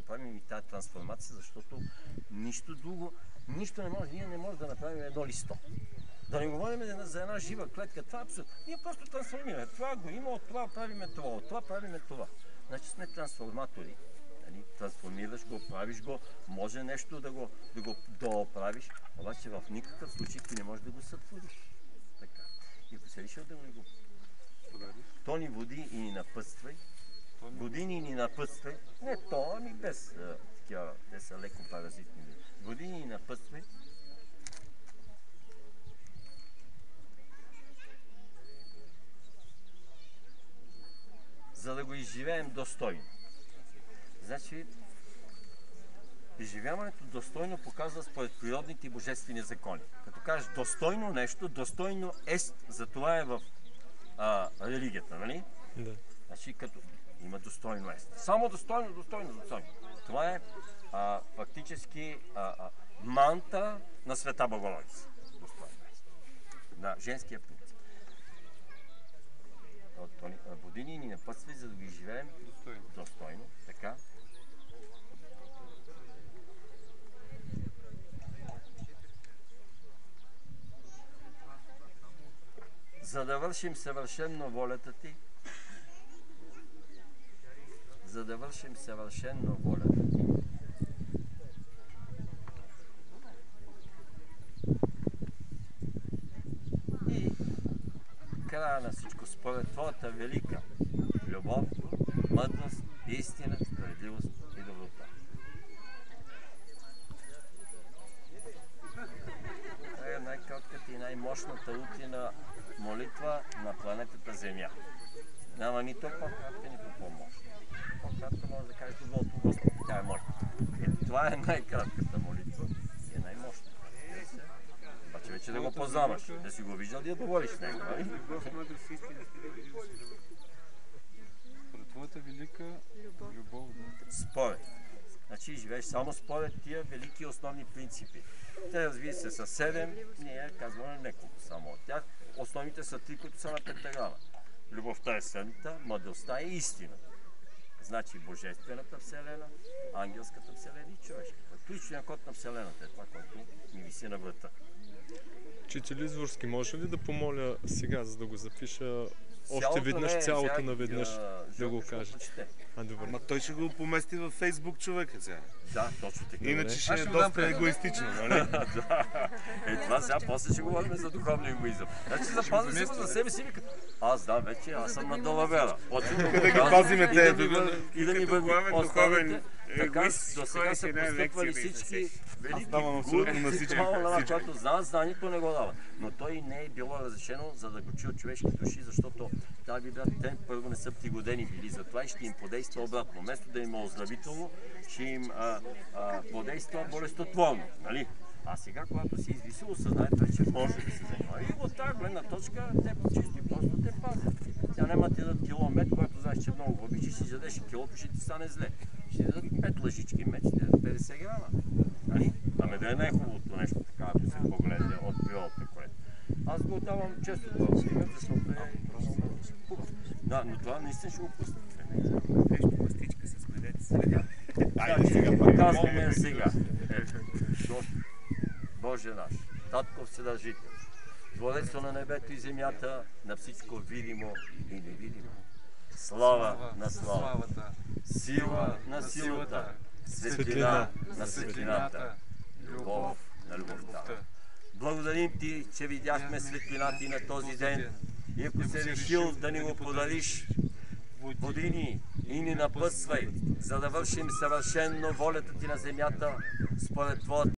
направим и тази трансформация, защото нищо друго, нищо не може, ние не можем да направим едно листо. Да не говорим за една жива клетка, това е абсурдно. Ние просто трансформираме. Това го има, от това правиме това, от това правиме това. Значи сме трансформатори. Трансформираш го, правиш го, може нещо да го доправиш, обаче в никакъв случай ти не можеш да го сътвориш. Така. И ако се решил да го то ни води и ни напътствай, години ни напътствай, не то, ами без такива, те са леко паразитни. Години ни напътствай, за да го изживеем достойно. Значи, изживяването достойно показва според природните и божествени закони. Като кажеш достойно нещо, достойно ест, затова е в религията, нали? Да. Значи, като има достойно ест. Само достойно, достойно, достойно. Това е фактически мантра на Света Богородица. Достойно ест. На женския принцип. Години ни напътствай, за да ги живеем достойно. Така. За да вършим съвършенно волята ти, за да вършим съвършенно волята ти. И края на всичко, според твоята велика любов, мъдрост, истина, справедливост и доброта. Това е най-кратката и най-мощната утринна молитва на планетата Земя. Няма нито по-кратка, нито по-мощна. По-кратка може да кажеш доброто Господи, тя е молитва. Това е най-кратката молитва и е най-мощна. Обаче вече да го познаваш, да си го виждал и да говориш с него. Според твоята велика любов, да. Според. Значи живееш само според тия велики основни принципи. Те, разбира се, са 7, ние казваме неколко само от тях. Основните са 3, които са на пентаграма. Любовта е съдната, мъдростта е истината. Значи Божествената вселена, ангелската вселена и човешката. Ключният код на вселената е това, което ни виси на врата. Учител Изворски, може ли да помоля сега, за да го запиша още веднъж, цялото наведнъж да го кажа? Добре. Ма той ще го помести във Фейсбук човека сега. Да, точно така. Иначе ще е доста егоистично, нали? Да. Това сега, после ще говорим за духовния егоизъм. Значи запазва си го за себе си, вика. Аз да, вече, аз съм на далавера. Да ги пазиме те. И да ни бъдем останалите. Така, до сега са постъпвали всички велики гури, това, което знаят, знанието не го дават. Но той не е било разрешено, за да го чуят човешки души, защото тази вибрат, те първо не са пригодени били за това и ще им подейства обратно. Вместо да им е оздравително, ще им подейства болестотворно, нали? А сега, когато си извисил съзнанието, вече може да се занимава. И от тази гледна точка, те чисти просто те пазят. Тя няма ти дадат километ, когато знаеш, че много го обичаш, си ядеш килото, ще ти стане зле. Ще дадат 5 лъжички мед, ще дадат 50 грама. Нали? Ами да е най-хубавото нещо, така, ако се погледне от природата, което. Аз го давам често това пример, защото е хубаво. Да, но това наистина ще го пусна. Нещо мастичка с медете сега. Айде сега, показваме сега. Боже наш, Татко Вседържител, Творецо на небето и земята, на всичко видимо и невидимо. Слава на славата, сила на силата, светлина на светлината, любов на любовта. Благодарим ти, че видяхме светлината и на този ден. И ако се решил да ни го подариш, води ни и ни напътствай, за да вършим съвършенно волята ти на земята, според твоята